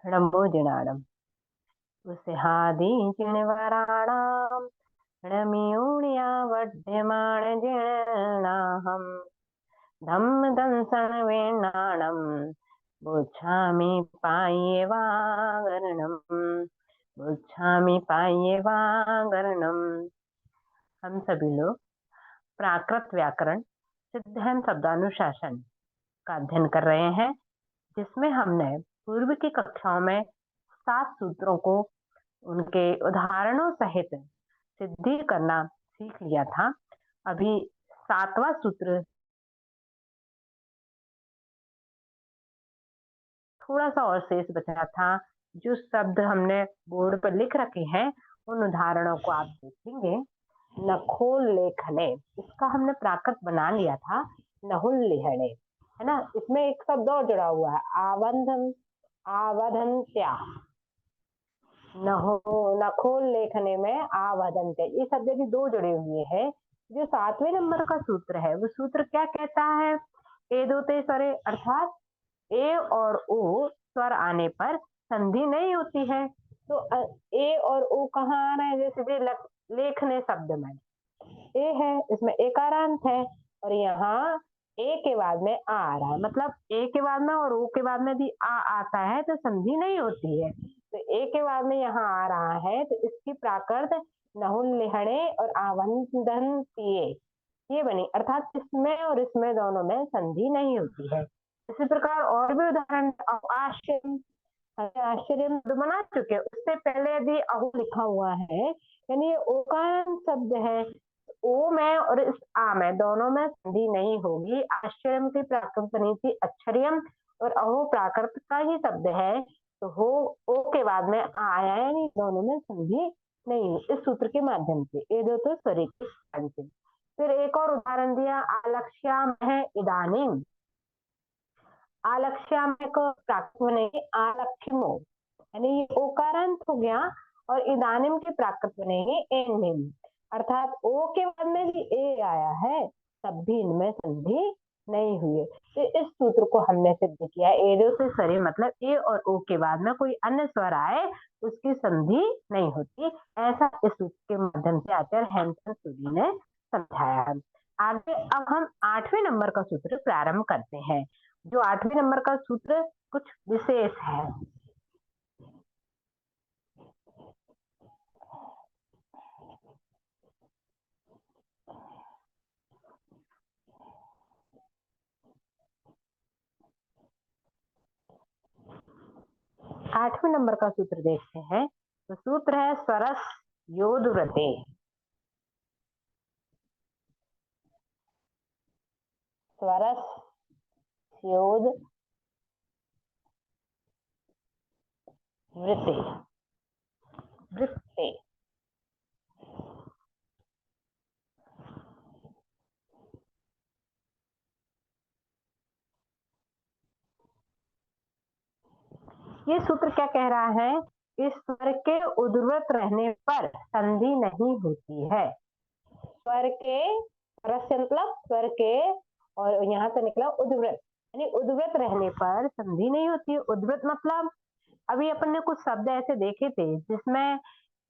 णमोजिणाणम् उस्हादी चिणवराणाम् णमियूण्या वड्यमाणजिणाहम् धम्म दंसन वेणाणम् बुच्छामि पायेवागरणम् बुच्छामि पायेवागरणम्। हम सभी लोग प्राकृत व्याकरण सिद्धहस्त शब्दानुशासन का अध्ययन कर रहे हैं, जिसमें हमने पूर्व की कक्षाओं में 7 सूत्रों को उनके उदाहरणों सहित सिद्धि करना सीख लिया था। अभी 7वां सूत्र थोड़ा सा और शेष बचा था। जो शब्द हमने बोर्ड पर लिख रखे हैं उन उदाहरणों को आप देखेंगे। नखोल लेखने, इसका हमने प्राकृत बना लिया था नहुल लिहणे, है ना। इसमें एक शब्द और जुड़ा हुआ है आवंधन, आवधंत्या। नखोल लेखने में आवधंत्य, ये शब्द भी 2 जुड़े हुए हैं। जो 7वें नंबर का सूत्र है वो सूत्र क्या कहता है? ए दो ते स्वरे, अर्थात ए और ओ स्वर आने पर संधि नहीं होती है। तो ए और ओ कहाँ आ रहे हैं? जैसे लेखने शब्द में ए है, इसमें एकारांत है, और यहाँ ए के बाद में आ रहा है, मतलब ए के बाद में और ओ के बाद में भी आ आता है तो संधि नहीं होती है। तो ए के बाद में यहाँ आ रहा है तो इसकी प्राकृत नहुल लिहणे और आवंधन ये बनी, अर्थात इसमें और इसमें दोनों में संधि नहीं होती है। इसी प्रकार और भी उदाहरण, आश्चर्य, आश्चर्य बना चुके, उससे पहले यदि अहु लिखा हुआ है यानी ये ओकार शब्द है, ओ में और इस आ में दोनों में संधि नहीं होगी। आश्चर्य की प्राकृत बनी थी अच्छर्यम और अहो प्राकृत का ही शब्द है, तो हो ओ के बाद में आया यानी दोनों में संधि नहीं, इस सूत्र के माध्यम से ये दो तो स्वरे के कारण से। फिर एक और उदाहरण दिया, आलक्ष्याम है इदानीम। आलक्ष्याम को प्राकृत बनेगी आलक्ष्मो, यानी ये ओकारांत हो गया, और इदानीम की प्राकृत बनेगी एनिम, अर्थात ओ के बाद में भी ए आया है तब भी इनमें संधि नहीं हुई। तो इस सूत्र को हमने सिद्ध किया, ए दो से स्वरे मतलब ए और ओ के बाद में कोई अन्य स्वर आए उसकी संधि नहीं होती। ऐसा इस सूत्र के माध्यम से आचार्य हेमचंद सूरी ने समझाया। आगे अब हम 8वें नंबर का सूत्र प्रारंभ करते हैं। जो 8वें नंबर का सूत्र कुछ विशेष है। आठवें नंबर का सूत्र देखते हैं, तो सूत्र है स्वरस योद व्रते। स्वरस योद वृत्ते, वृत्ते। ये सूत्र क्या कह रहा है? इस स्वर के उद्वृत रहने पर संधि नहीं होती है। स्वर के, मतलब स्वर के, और यहाँ से निकला उद्वृत, यानी उद्वृत रहने पर संधि नहीं होती। उद्वृत मतलब अभी अपन ने कुछ शब्द ऐसे देखे थे जिसमें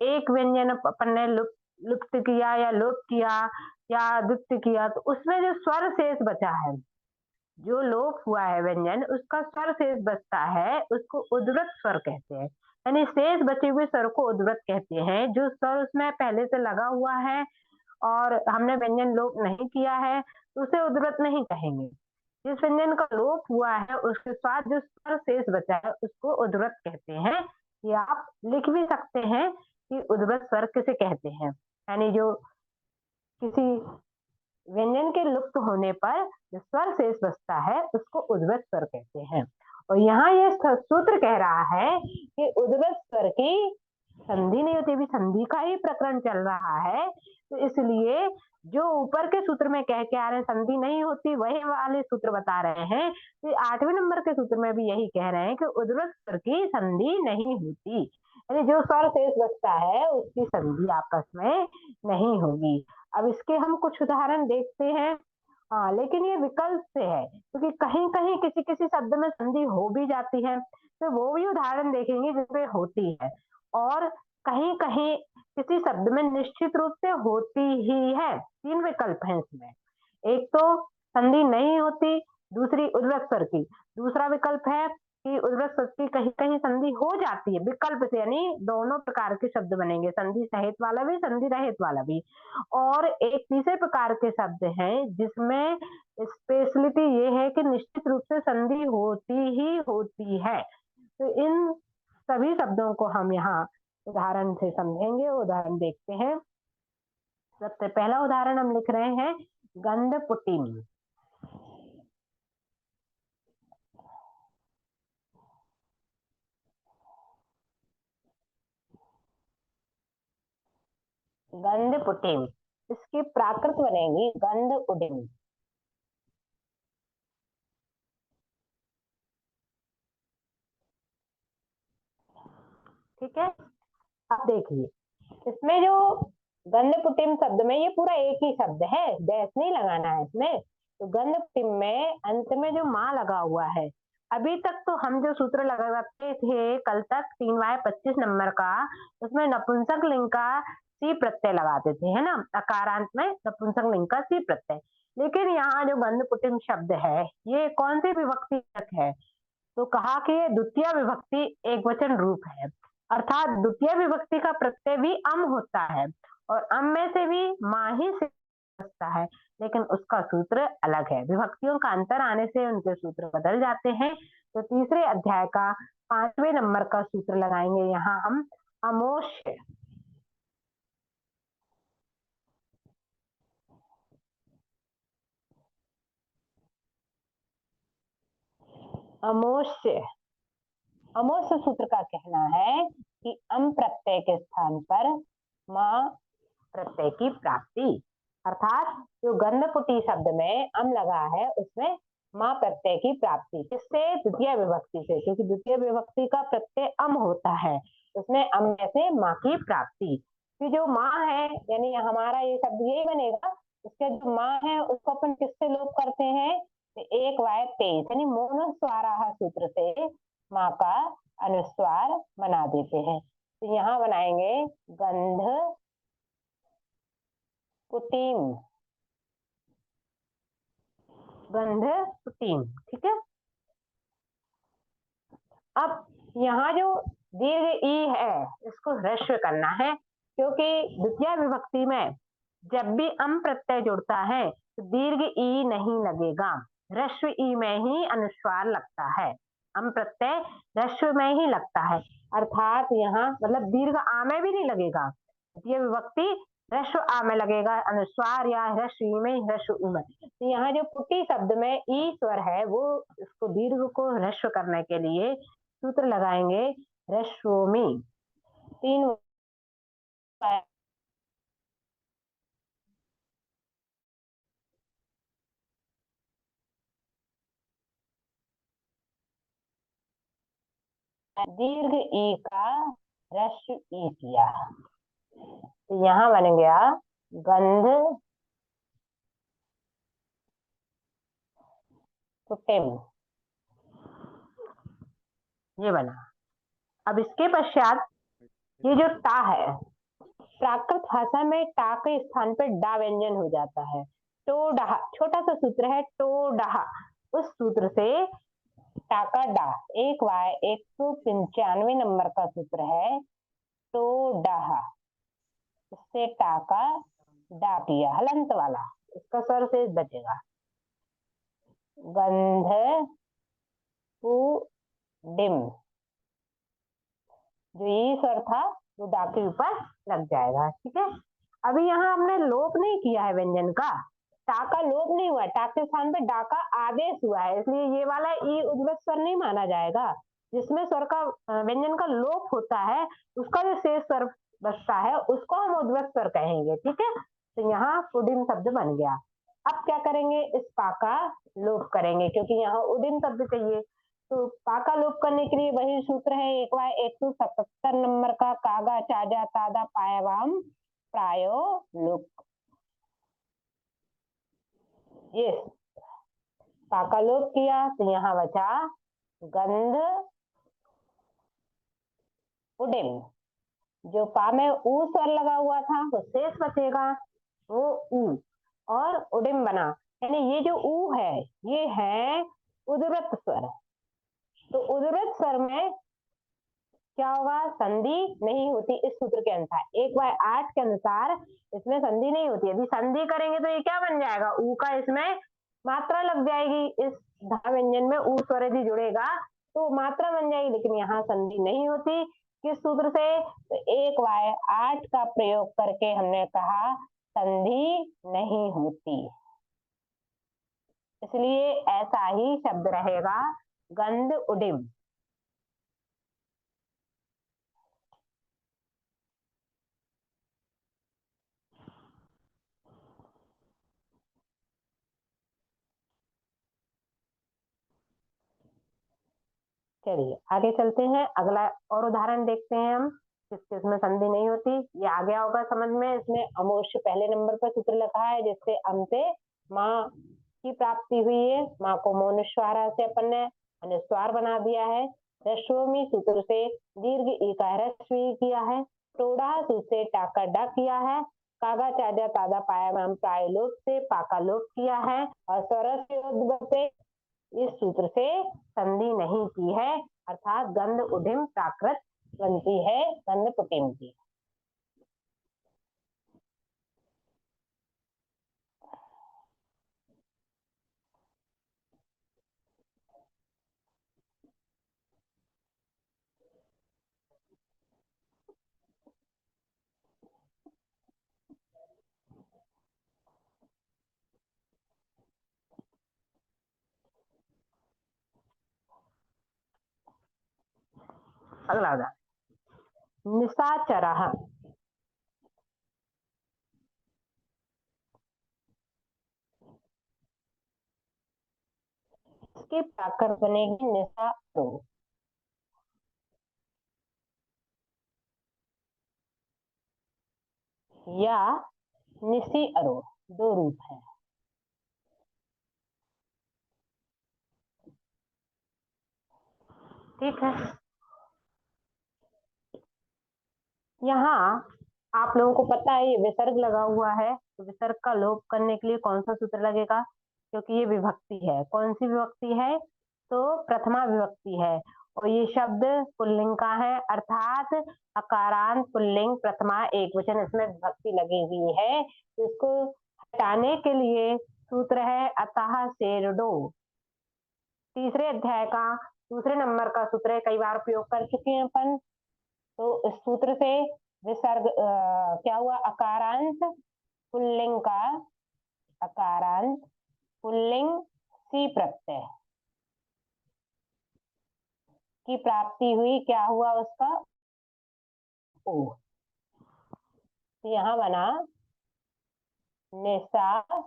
एक व्यंजन अपन ने लुप्त किया या लोप किया या दुप्त किया, तो उसमें जो स्वर शेष बचा है, जो लोप हुआ है व्यंजन, उसका स्वर शेष बचता है, उसको उद्वृत स्वर कहते हैं। यानी शेष बचे हुए स्वर को उद्वृत कहते हैं। जो स्वर उसमें पहले से लगा हुआ है और हमने व्यंजन लोप नहीं किया है तो उसे उद्वृत नहीं कहेंगे। जिस व्यंजन का लोप हुआ है उसके साथ जो स्वर शेष बचा है उसको उद्वृत कहते हैं। ये आप लिख भी सकते हैं कि उद्वृत स्वर किसे कहते हैं, यानी जो किसी व्यंजन के लुप्त होने पर जो स्वर शेष बचता है उसको उद्वृत स्वर कहते हैं। और यहाँ ये सूत्र कह रहा है कि उद्वृत स्वर की संधि नहीं होती, अभी संधि का ही प्रकरण चल रहा है, तो इसलिए जो ऊपर के सूत्र में कह के आ रहे हैं संधि नहीं होती, वही वाले सूत्र बता रहे हैं। तो 8वें नंबर के सूत्र में भी यही कह रहे हैं कि उद्वृत स्वर की संधि नहीं होती, यानी जो स्वर शेष बचता है उसकी संधि आपस में नहीं होगी। अब इसके हम कुछ उदाहरण देखते हैं। हाँ, लेकिन ये विकल्प से है, क्योंकि कहीं कहीं किसी किसी शब्द में संधि हो भी जाती है, तो वो भी उदाहरण देखेंगे जिसमें होती है। और कहीं कहीं किसी शब्द में निश्चित रूप से होती ही है। तीन विकल्प हैं इसमें। एक तो संधि नहीं होती, दूसरी उर्वरक स्वर की, दूसरा विकल्प है कि उर्वरक स्वर की कहीं कहीं संधि हो जाती है विकल्प से, यानी दोनों प्रकार के शब्द बनेंगे, संधि सहित वाला भी, संधि रहित वाला भी। और एक तीसरे प्रकार के शब्द हैं जिसमें स्पेशलिटी ये है कि निश्चित रूप से संधि होती ही होती है। तो इन सभी शब्दों को हम यहाँ उदाहरण से समझेंगे। उदाहरण देखते हैं। सबसे पहला उदाहरण हम लिख रहे हैं गंधपुटिम। गंधपुटिम, इसकी प्राकृत बनेगी गंध उडिम। ठीक है, अब देखिए इसमें जो गंधपुटिम शब्द में, ये पूरा एक ही शब्द है, डैश नहीं लगाना है इसमें। तो गंधपुटिम में अंत में जो माँ लगा हुआ है, अभी तक तो हम जो सूत्र लगाते थे कल तक 3y25 नंबर का, उसमें नपुंसक लिंग का सी प्रत्यय लगाते थे, है ना, अकारांत में नपुंसक लिंग का सी प्रत्यय। लेकिन यहाँ जो गंधपुटिम शब्द है, ये कौन सी विभक्ति तक है? तो कहा कि द्वितीय विभक्ति एक वचन रूप है, अर्थात द्वितीय विभक्ति का प्रत्यय भी अम होता है, और अम में से भी माँ ही से बचता है, लेकिन उसका सूत्र अलग है। विभक्तियों का अंतर आने से उनके सूत्र बदल जाते हैं। तो तीसरे अध्याय का 5वें नंबर का सूत्र लगाएंगे यहाँ हम, अमोष्य। अमोष्य, अमोष्य सूत्र का कहना है कि अम प्रत्यय के स्थान पर माँ प्रत्यय की प्राप्ति, अर्थात जो गंधपुटी शब्द में अम लगा है उसमें माँ प्रत्यय की प्राप्ति, किससे? द्वितीय विभक्ति से, क्योंकि द्वितीय विभक्ति का प्रत्यय अम होता है, उसमें अम से माँ की प्राप्ति। कि जो माँ है, यानी हमारा ये शब्द यही बनेगा, उसके जो माँ है उसको अपन किससे लोप करते हैं? एक वाय 23 यानी मोनस्वाराह सूत्र से माँ का अनुस्वार बना देते हैं। तो यहाँ बनाएंगे गंध पुटीम, गंध पुटीम। ठीक है, अब यहाँ जो दीर्घ ई है इसको ह्रस्व करना है, क्योंकि द्वितीय विभक्ति में जब भी अम प्रत्यय जुड़ता है तो दीर्घ ई नहीं लगेगा, ह्रस्व ई में ही अनुस्वार लगता है। अम प्रत्यय ह्रस्व में ही लगता है, अर्थात यहाँ मतलब दीर्घ आ में भी नहीं लगेगा, द्वितीय विभक्ति ह्रस्व आ में लगेगा अनुस्वार, या ह्रस्व ई में, ह्रस्व उ में। तो यहाँ जो पुटी शब्द में ई स्वर है, वो इसको दीर्घ को ह्रस्व करने के लिए सूत्र लगाएंगे ह्रस्वोमी। तीन दीर्घ ई का ह्रस्व ई किया, तो यहाँ बन गया गंध पुटिम, ये बना। अब इसके पश्चात ये जो टा है, प्राकृत भाषा में टा के स्थान पर डा व्यंजन हो जाता है। टो डहा छोटा सा सूत्र है, टो डहा, उस सूत्र से टा का डा, एक वाय 195 नंबर का सूत्र है, टो डहा, इससे टा का डा किया हलंत वाला, इसका स्वर से बचेगा गंध पुडिम, जो ये स्वर था वो डा के ऊपर लग जाएगा। ठीक है, अभी यहाँ हमने लोप नहीं किया है व्यंजन का, टा का लोप नहीं हुआ, टा के स्थान पे डा का आदेश हुआ है, इसलिए ये वाला ई उद्गत स्वर नहीं माना जाएगा। जिसमें स्वर का व्यंजन का लोप होता है, उसका जो शेष स्वर बचता है उसको हम उद्गत स्वर कहेंगे। ठीक है, तो यहाँ पुडिम शब्द बन गया। अब क्या करेंगे, इस पा का लोप करेंगे, क्योंकि यहाँ उडिम शब्द चाहिए। तो पा का लोप करने के लिए वही सूत्र है, 177 नंबर का, कागा चाजा तादा पायावाम प्रायो लोप। ये पा का लोप किया तो यहाँ बचा गंध उडिम। जो पा में ऊ स्वर लगा हुआ था वो शेष बचेगा, वो ऊ और उडिम बना। यानी ये जो ऊ है ये है उदृत स्वर। तो उदृत स्वर में क्या होगा, संधि नहीं होती इस सूत्र के अनुसार। 1/8 के अनुसार इसमें संधि नहीं होती। यदि संधि करेंगे तो ये क्या बन जाएगा, ऊ का इसमें मात्रा लग जाएगी। इस धा व्यंजन में ऊ स्वर यदि जुड़ेगा तो मात्रा बन जाएगी, लेकिन यहाँ संधि नहीं होती। किस सूत्र से, तो 1/8 का प्रयोग करके हमने कहा संधि नहीं होती, इसलिए ऐसा ही शब्द रहेगा गंध उडिम। चलिए आगे चलते हैं, अगला और उदाहरण देखते हैं हम जिसमें संधि नहीं होती। ये आ गया होगा समझ में। इसमें अमोष्य पहले नंबर पर सूत्र लिखा है, जिससे अम से माँ की प्राप्ति हुई है। माँ को मोनुस्वार से अपन ने अनुस्वार बना दिया है। रश्वमी सूत्र से दीर्घ ईकार ह्रस्व किया है। टोड़ा सूत्र से टाका डा किया है। कागा चाजा तादा पाया प्रायलोप से पाका लोप किया है। और स्वरस से इस सूत्र से संधि नहीं की है, अर्थात गंध उडिम प्राकृत बनती है गंध पुटिम की। अगला उदाहरण, निशाचरः। इसके प्राकृत बनेगी निशाचरो या निशी अरो, दो रूप है। ठीक है, यहाँ आप लोगों को पता है ये विसर्ग लगा हुआ है, तो विसर्ग का लोप करने के लिए कौन सा सूत्र लगेगा, क्योंकि ये विभक्ति है। कौन सी विभक्ति है, तो प्रथमा विभक्ति है। और ये शब्द पुल्लिंग का है, अर्थात अकारांत पुल्लिंग प्रथमा एक वचन, इसमें विभक्ति लगी हुई है। तो इसको हटाने के लिए सूत्र है अतः सेरडो। तीसरे अध्याय का दूसरे नंबर का सूत्र है, कई बार प्रयोग कर चुके हैं अपन। तो इस सूत्र से विसर्ग क्या हुआ, अकारांत पुल्लिंग का, अकारांत पुल्लिंग सी प्रत्यय की प्राप्ति हुई। क्या हुआ उसका, ओ। तो यहाँ बना निशाचरो।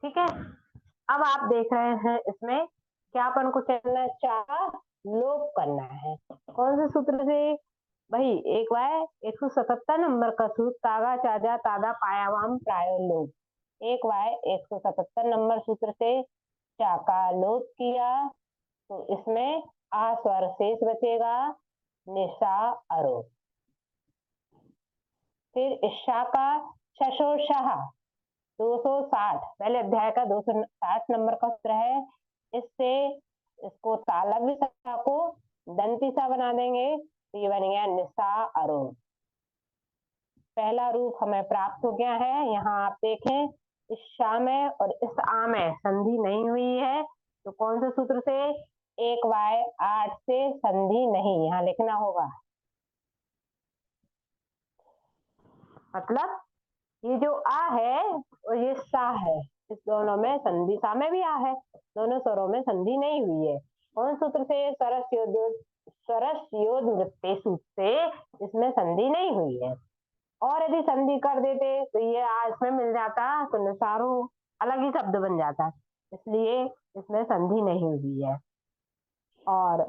ठीक है, अब आप देख रहे हैं इसमें क्या अपन को चलना, चाह लोप करना है। कौन से सूत्र से भाई, 1/177 नंबर का सूत्र, तागा चाजा तादा पायावाम प्रायो लोप। 1/177 नंबर सूत्र से चा का लोप किया, तो इसमें आ स्वर शेष बचेगा, निशा अरो। फिर ईशा का शशोशाह 260 पहले अध्याय का 260 नंबर का सूत्र है। इससे इसको तालव्य सा को दंती सा बना देंगे, तो ये बन गया निशा अरो। पहला रूप हमें प्राप्त हो गया है। यहाँ आप देखें, इस शा में और इस आ में संधि नहीं हुई है, तो कौन से सूत्र से, 1/8 से संधि नहीं, यहाँ लिखना होगा। मतलब ये जो आ है और ये सा है, इस दोनों में संधि, सा में भी आ है, दोनों स्वरों में संधि नहीं हुई है। कौन सूत्र से, सरस्योद वृत्ते सूत्र से इसमें संधि नहीं हुई है। और यदि संधि कर देते तो ये आ इसमें मिल जाता, तो निसारो अलग ही शब्द बन जाता, इसलिए इसमें संधि नहीं हुई है। और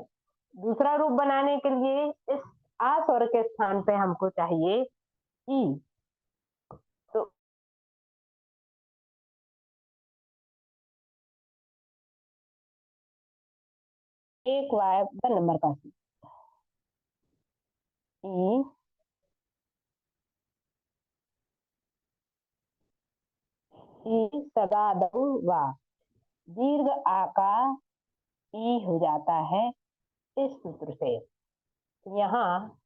दूसरा रूप बनाने के लिए इस आ स्वर के स्थान पे हमको चाहिए ई। तो एक वाय नंबर का ई ई सदादौ वा दीर्घ आका ई हो जाता है इस सूत्र से। यहाँ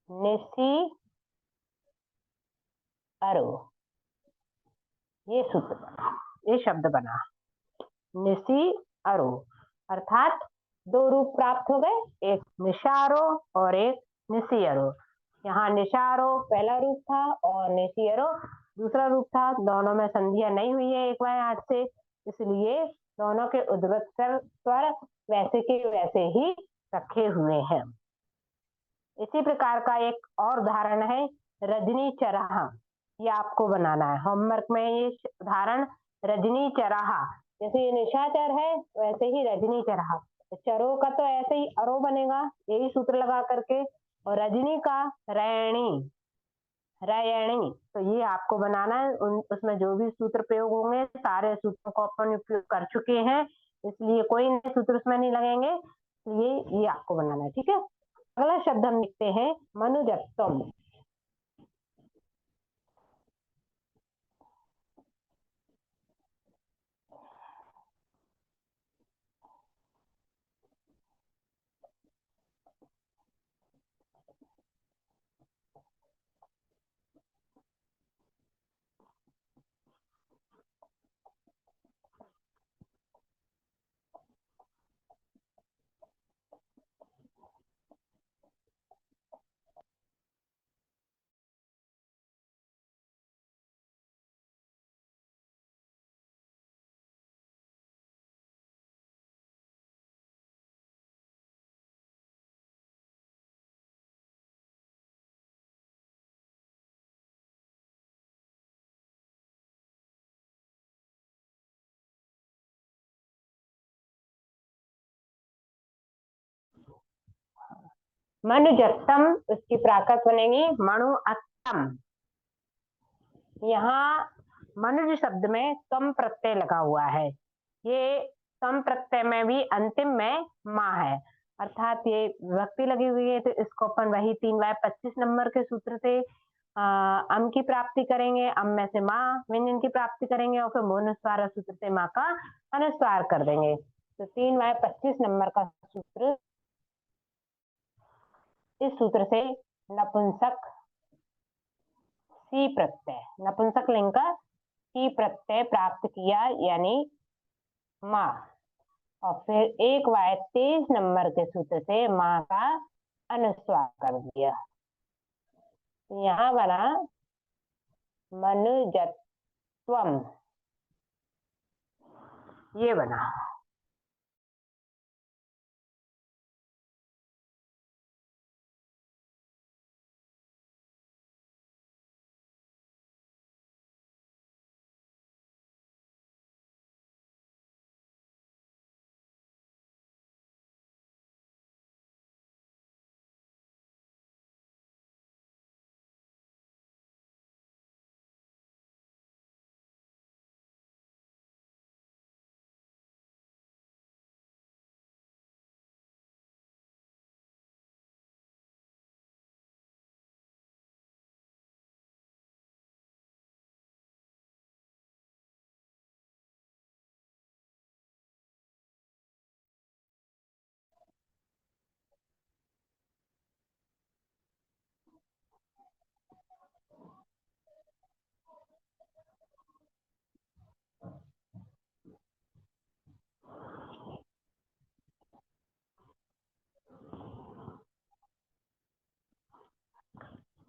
निसी अरो ये सूत्र ये शब्द बना निसी अरो अर्थात दो रूप प्राप्त हो गए, एक निशारो और एक निसीअरो। यहाँ निशारो पहला रूप था और निसीअरो दूसरा रूप था। दोनों में संधियां नहीं हुई है एक बार हाथ से, इसलिए दोनों के उद्गत स्वर वैसे के वैसे ही रखे हुए हैं। इसी प्रकार का एक और उदाहरण है रजनी चराहा। ये आपको बनाना है होमवर्क में। ये उदाहरण रजनी चराहा, जैसे ये निशाचर है वैसे ही रजनी चराहा। तो चरो का तो ऐसे ही अरो बनेगा यही सूत्र लगा करके, और रजनी का रैणी रयणी। तो ये आपको बनाना है। उसमें जो भी सूत्र प्रयोग होंगे सारे सूत्रों को अपन उपयोग कर चुके हैं, इसलिए कोई नए सूत्र उसमें नहीं लगेंगे। ये आपको बनाना है, ठीक है। अगला शब्द हम लिखते हैं मनुजत्वम। मनुजत्तम उसकी प्राकृत बनेगी मणु अत्तम। यहाँ मनुज शब्द में कम प्रत्यय लगा हुआ है। ये कम प्रत्यय में भी अंतिम में माँ है, अर्थात ये विभक्ति लगी हुई है। तो इसको अपन वही 3/25 नंबर के सूत्र से अम की प्राप्ति करेंगे। अम में से माँ व्यंजन की प्राप्ति करेंगे और फिर मोनुस्वार सूत्र से माँ का अनुस्वार कर देंगे। तो 3/25 नंबर का सूत्र, इस सूत्र से नपुंसक सी प्रत्यय नपुंसक लिंग का सी प्रत्यय प्राप्त किया, यानी माँ। और फिर 1/23 नंबर के सूत्र से माँ का अनुस्वार कर दिया। यहाँ बना मनुजत्वम, ये बना।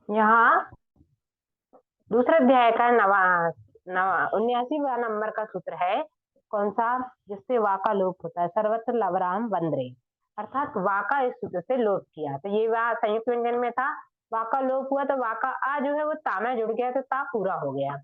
यहाँ दूसरे अध्याय का 79वां नंबर का सूत्र है। कौन सा? जिससे वा का लोप होता है। सर्वत्र लवराम वंद्रे, अर्थात वा का इस सूत्र से लोप किया। तो ये वा संयुक्त व्यंजन में था, वा का लोप हुआ तो वा का आ जो है वो ता में जुड़ गया, तो ता पूरा हो गया।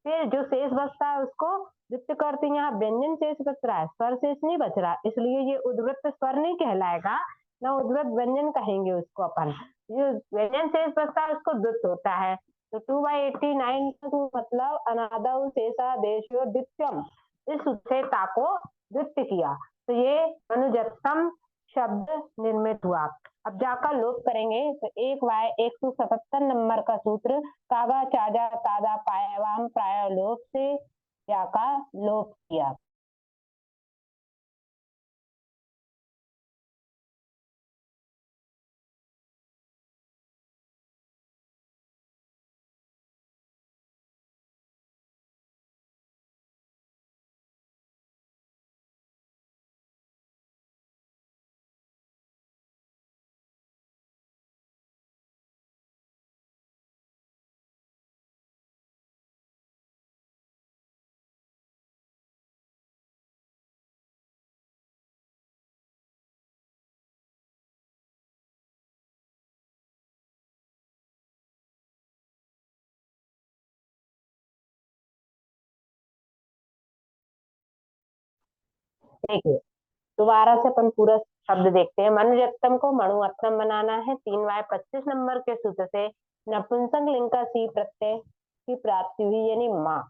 फिर जो शेष बचता है उसको वृत्त करते हैं। यहाँ व्यंजन शेष बच रहा है, स्वर शेष नहीं बच रहा, इसलिए ये उद्वृत्त स्वर नहीं कहलाएगा, न उद्वृत्त व्यंजन कहेंगे उसको अपन। जो व्यंजन शेष बचता है उसको द्वित्व होता है। तो 2/89 मतलब अनादौ शेषा देशो द्वितीयम, इस सूत्र से ता को द्वित्व किया। तो ये अनुजत्तम शब्द निर्मित हुआ। अब जा का लोप करेंगे तो 177 नंबर का सूत्र कागा चाजा तादा पायावाम प्राय लोप से जा का लोप किया। देखिए दोबारा से अपन पूरा शब्द देखते हैं। मनुजत्तम को मणुअत्तम बनाना है। 3y25 नंबर के सूत्र से नपुंसक लिंग का सी प्रत्यय की प्राप्ति हुई यानी माँ।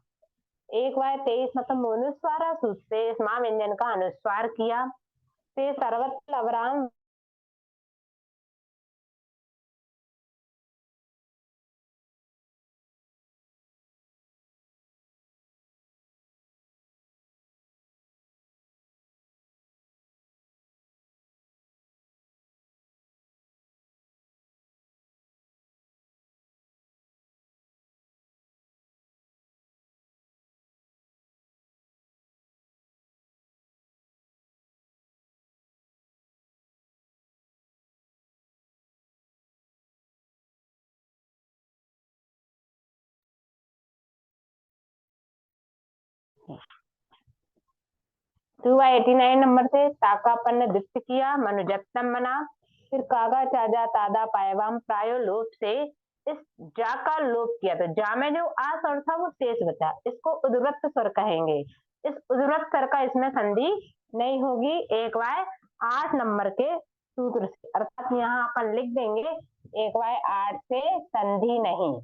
1y23 मतलब मोनुस्वारा सूत्र से इस माँ व्यंजन का अनुस्वार किया। से सर्वत्र अवराम टू बाई 89 नंबर से ताकापन्न द्वित्व किया, मनुजत्तम बना। फिर कागा चाजा तादा पायवाम प्रायो लोप से इस जा का लोप किया। तो जा में जो आ स्वर था वो शेष बचा, इसको उद्वृत्त स्वर कहेंगे। इस उद्वृत्त स्वर का इसमें संधि नहीं होगी 1y8 नंबर के सूत्र से, अर्थात यहाँ अपन लिख देंगे 1y8 से संधि नहीं।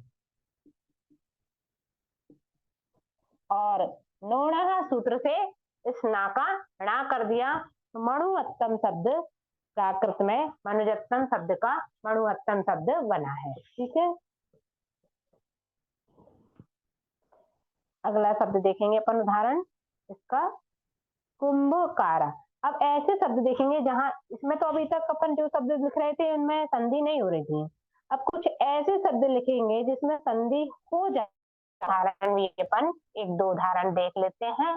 और नोणः सूत्र से इस ना का णा कर दिया। मणुअत्तम शब्द प्राकृत में मनुजत्तम शब्द का मणुअत्तम शब्द बना है। ठीक है, अगला शब्द देखेंगे अपन उदाहरण इसका, कुंभकारा। अब ऐसे शब्द देखेंगे जहां इसमें तो अभी तक अपन जो शब्द लिख रहे थे उनमें संधि नहीं हो रही थी। अब कुछ ऐसे शब्द लिखेंगे जिसमें संधि हो जाए। उदाहरण भी अपन एक दो उदाहरण देख लेते हैं।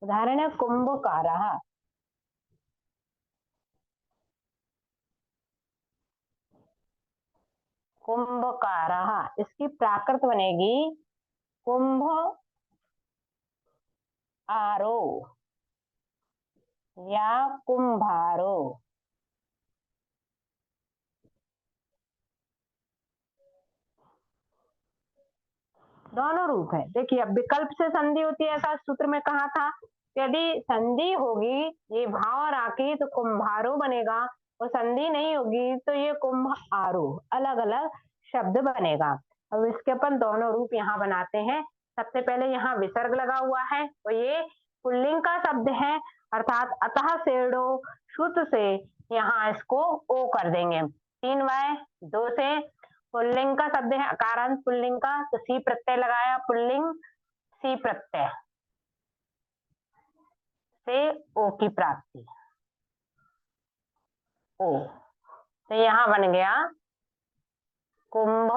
उदाहरण है कुंभकारा। कुंभकारा, इसकी प्राकृत बनेगी कुंभ आरो या कुंभारो। दोनों रूप है। देखिए अब विकल्प से संधि होती है ऐसा सूत्र में कहा था। यदि संधि होगी ये भाव राखी तो कुंभारो बनेगा, और संधि नहीं होगी तो ये कुंभ आरो, अलग अलग शब्द बनेगा। अब इसके अपन दोनों रूप यहाँ बनाते हैं। सबसे पहले यहाँ विसर्ग लगा हुआ है तो ये पुल्लिंग का शब्द है, अर्थात अतः सेड़ो शुद्ध से यहाँ इसको ओ कर देंगे। 3y2 से पुल्लिंग का शब्द है, अकारांत पुल्लिंग का, तो सी प्रत्यय लगाया, पुल्लिंग सी प्रत्यय से ओ की प्राप्ति, ओ। तो यहाँ बन गया कुंभ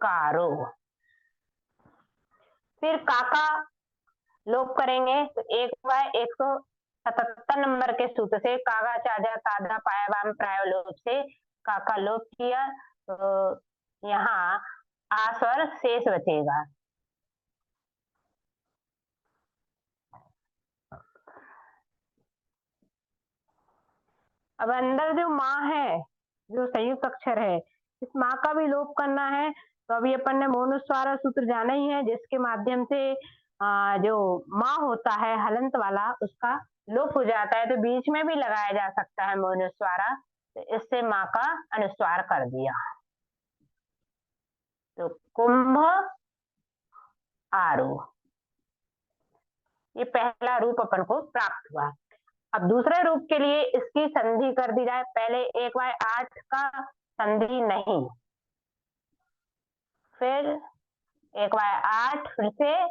कारो। फिर काका लोप करेंगे तो 1/177 नंबर के सूत्र से कागा चाजा तादा पायावाम प्राय लोप से काका लोप किया। तो यहाँ आ स्वर शेष बचेगा। अब अंदर जो माँ है, जो संयुक्त अक्षर है, इस माँ का भी लोप करना है, तो अभी अपन ने मोनुस्वार सूत्र जाना ही है, जिसके माध्यम से जो माँ होता है हलंत वाला, उसका लोप हो जाता है, तो बीच में भी लगाया जा सकता है मोनुस्वारा, तो इससे माँ का अनुस्वार कर दिया। तो कुंभ आरो, ये पहला रूप अपन को प्राप्त हुआ। अब दूसरे रूप के लिए इसकी संधि कर दी जाए। पहले 1/8 का संधि नहीं, फिर 1/8 फिर से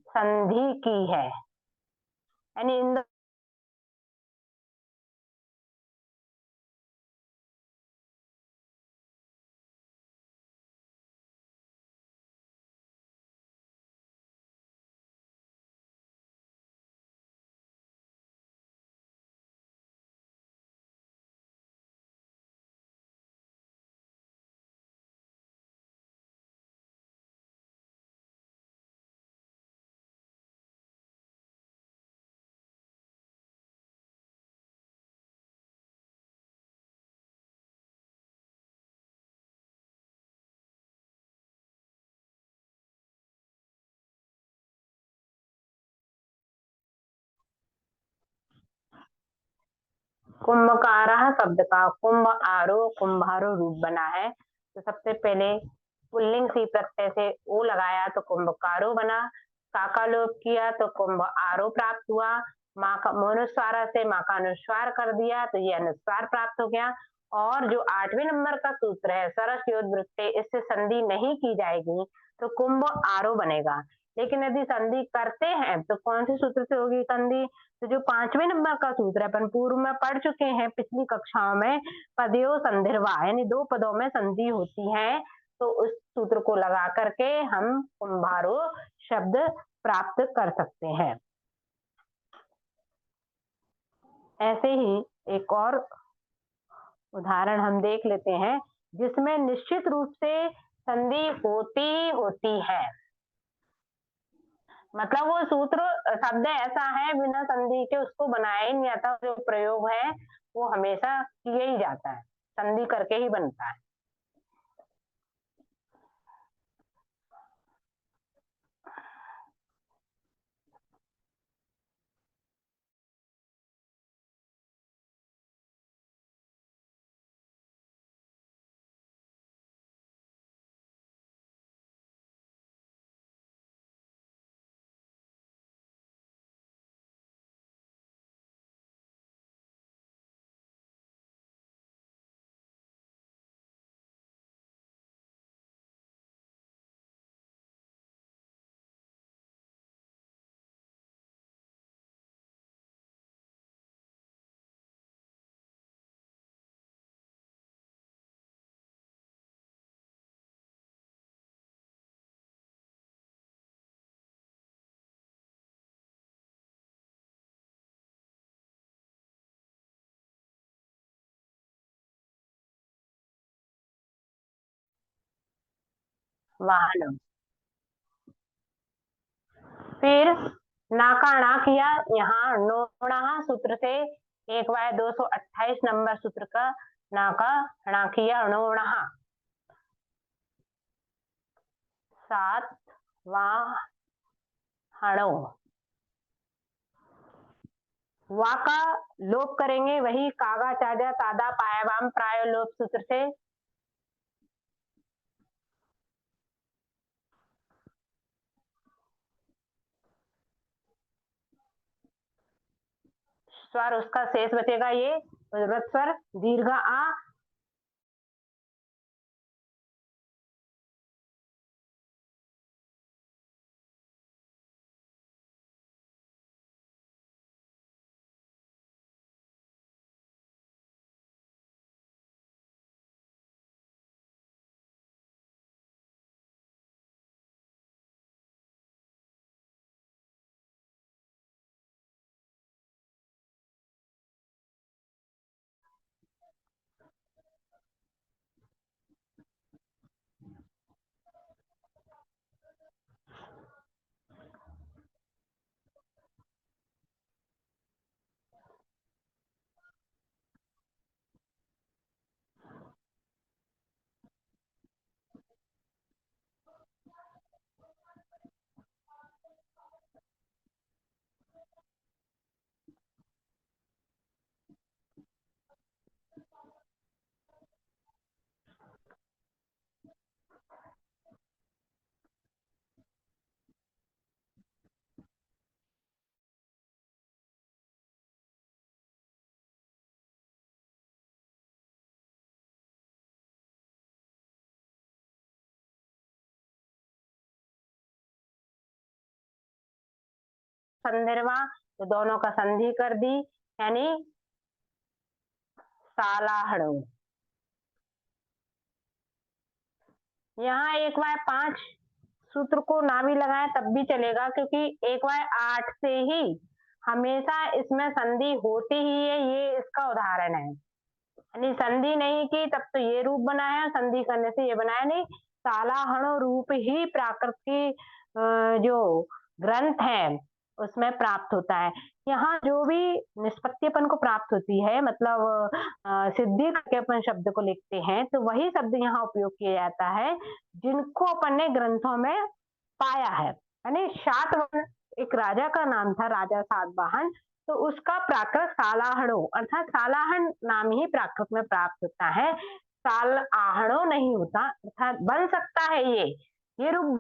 संधि की है, यानी इन कुंभकार शब्द का कुंभ आरो कुंभारो रूप बना है, तो सबसे पहले पुल्लिंग सी प्रत्यय से ओ लगाया तो कुंभकारो बना, काका लोप किया तो कुंभ आरो प्राप्त हुआ, माँ का मोनुस्वार से माँ का अनुस्वार कर दिया तो ये अनुस्वार प्राप्त हो गया। और जो 8वें नंबर का सूत्र है सरस योद वृत्ते, इससे संधि नहीं की जाएगी तो कुंभ आरो बनेगा। लेकिन यदि संधि करते हैं तो कौन से सूत्र से होगी संधि? तो जो 5वें नंबर का सूत्र है, अपन पूर्व में पढ़ चुके हैं पिछली कक्षाओं में, पदयो संधिर्वा, यानी 2 पदों में संधि होती है, तो उस सूत्र को लगा करके हम कुंभारो शब्द प्राप्त कर सकते हैं। ऐसे ही एक और उदाहरण हम देख लेते हैं, जिसमें निश्चित रूप से संधि होती है, मतलब वो सूत्र शब्द ऐसा है बिना संधि के उसको बनाया ही नहीं आता, जो प्रयोग है वो हमेशा किया ही जाता है, संधि करके ही बनता है। वाहन, फिर नाकाणा किया, यहाँ नोणा सूत्र से 1/228 नंबर सूत्र का नाका किया नोणा, 7 वाहणो, वा का लोप करेंगे वही कागा चाजा तादा पायावाम प्राय लोप सूत्र से, स्वर उसका शेष बचेगा ये स्वर दीर्घ आ, संधिर्वा, तो दोनों का संधि कर दी, यानी सालाहड़ो। यहाँ 1/5 सूत्र को ना भी लगाएं तब भी चलेगा, क्योंकि 1/8 से ही हमेशा इसमें संधि होती ही है, ये इसका उदाहरण है। यानी संधि नहीं की तब तो ये रूप बनाया, संधि करने से ये बनाया नहीं। सालाहणो रूप ही प्राकृत की जो ग्रंथ है उसमें प्राप्त होता है। यहाँ जो भी निष्पत्ति अपन को प्राप्त होती है, मतलब सिद्धि करके अपन शब्द को लिखते हैं, तो वही शब्द यहाँ उपयोग किया जाता है जिनको अपन ने ग्रंथों में पाया है। यानी शातवाहन एक राजा का नाम था, राजा सातवाहन, तो उसका प्राकृत सालाहणो, अर्थात सालाहन नाम ही प्राकृत में प्राप्त होता है, साल आहणो नहीं होता। अर्थात बन सकता है ये रूप।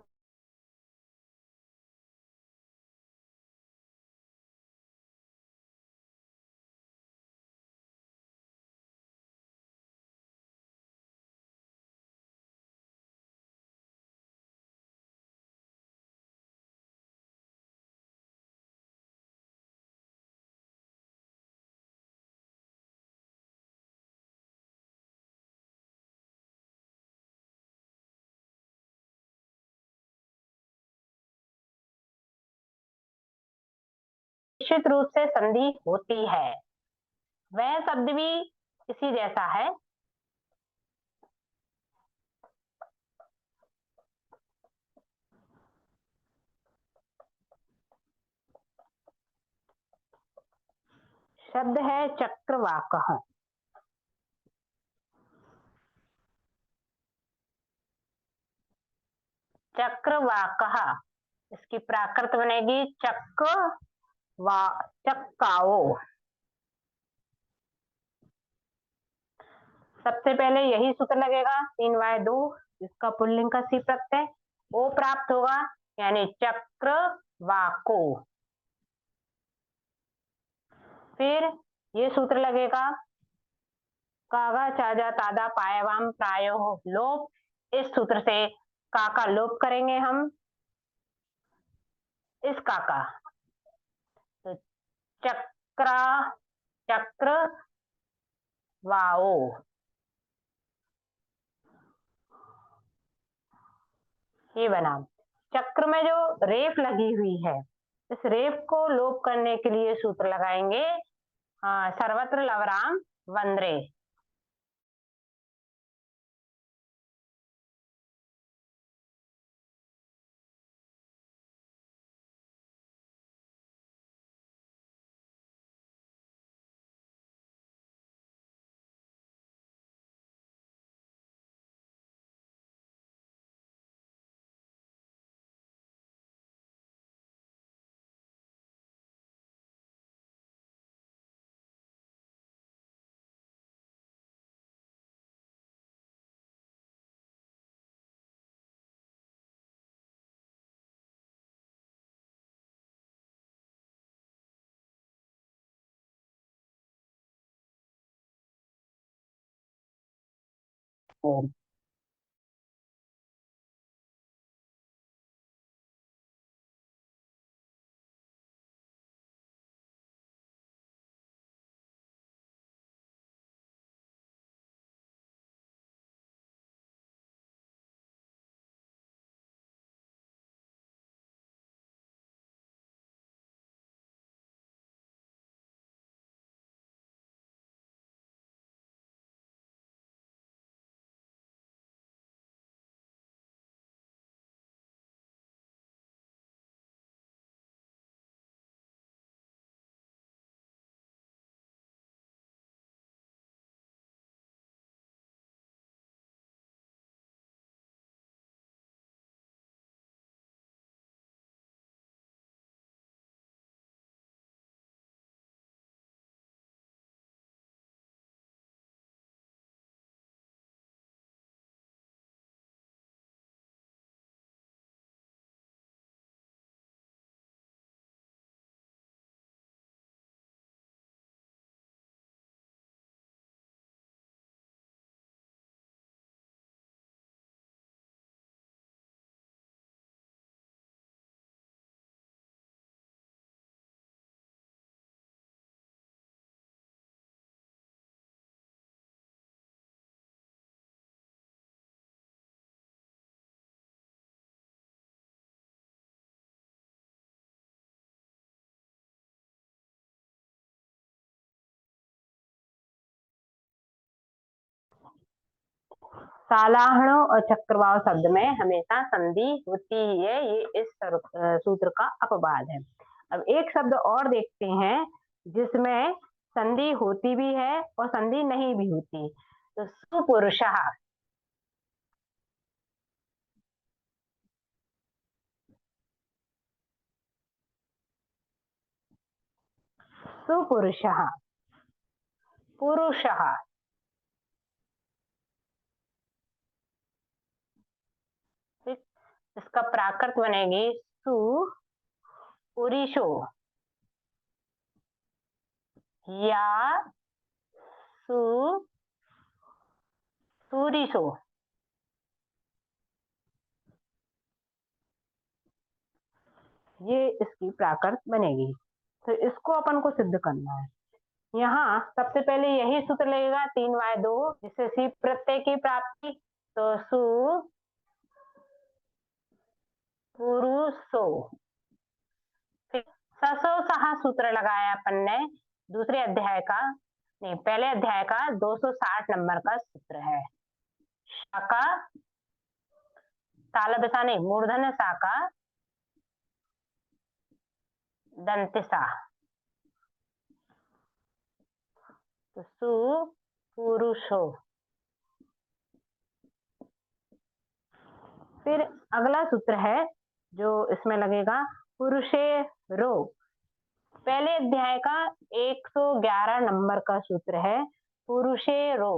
निश्चित रूप से संधि होती है, वह शब्द भी इसी जैसा है। शब्द है चक्रवाकः। चक्रवाकः, इसकी प्राकृत बनेगी चक्काओ। सबसे पहले यही सूत्र लगेगा, 3/2, इसका पुल्लिंग का सी प्रत्यय, ओ प्राप्त होगा, यानी चक्रवाको। फिर ये सूत्र लगेगा, कागा चाजा तादा पायवाम प्रायो लोप। इस सूत्र से का का लोप करेंगे हम, इस का, तो चक्रा, चक्र वाओ। ये बना। चक्र में जो रेफ लगी हुई है, इस रेफ को लोप करने के लिए सूत्र लगाएंगे, सर्वत्र लवराम वंद्रे। सालाहणों और चक्रवाव शब्द में हमेशा संधि होती ही है, ये इस सूत्र का अपवाद है। अब एक शब्द और देखते हैं जिसमें संधि होती भी है और संधि नहीं भी होती। तो सुपुरुषः, सुपुरुषः, पुरुषः, ठीक? इसका प्राकृत बनेगी सु पुरुषो या सु पुरुषो। ये इसकी प्राकृत बनेगी। तो इसको अपन को सिद्ध करना है। यहाँ सबसे पहले यही सूत्र लगेगा 3y2 जिससे सी प्रत्यय की प्राप्ति। तो सु पुरुषो, फिर ससो सहा सूत्र लगाया अपन ने दूसरे अध्याय का, नहीं पहले अध्याय का 260 नंबर का सूत्र है। शाका तालव्यसा नहीं, मूर्धन्य शाका दंतिसा। तो सु पुरुषो। फिर अगला सूत्र है जो इसमें लगेगा पुरुषे रो। पहले अध्याय का 111 नंबर का सूत्र है पुरुषे रो।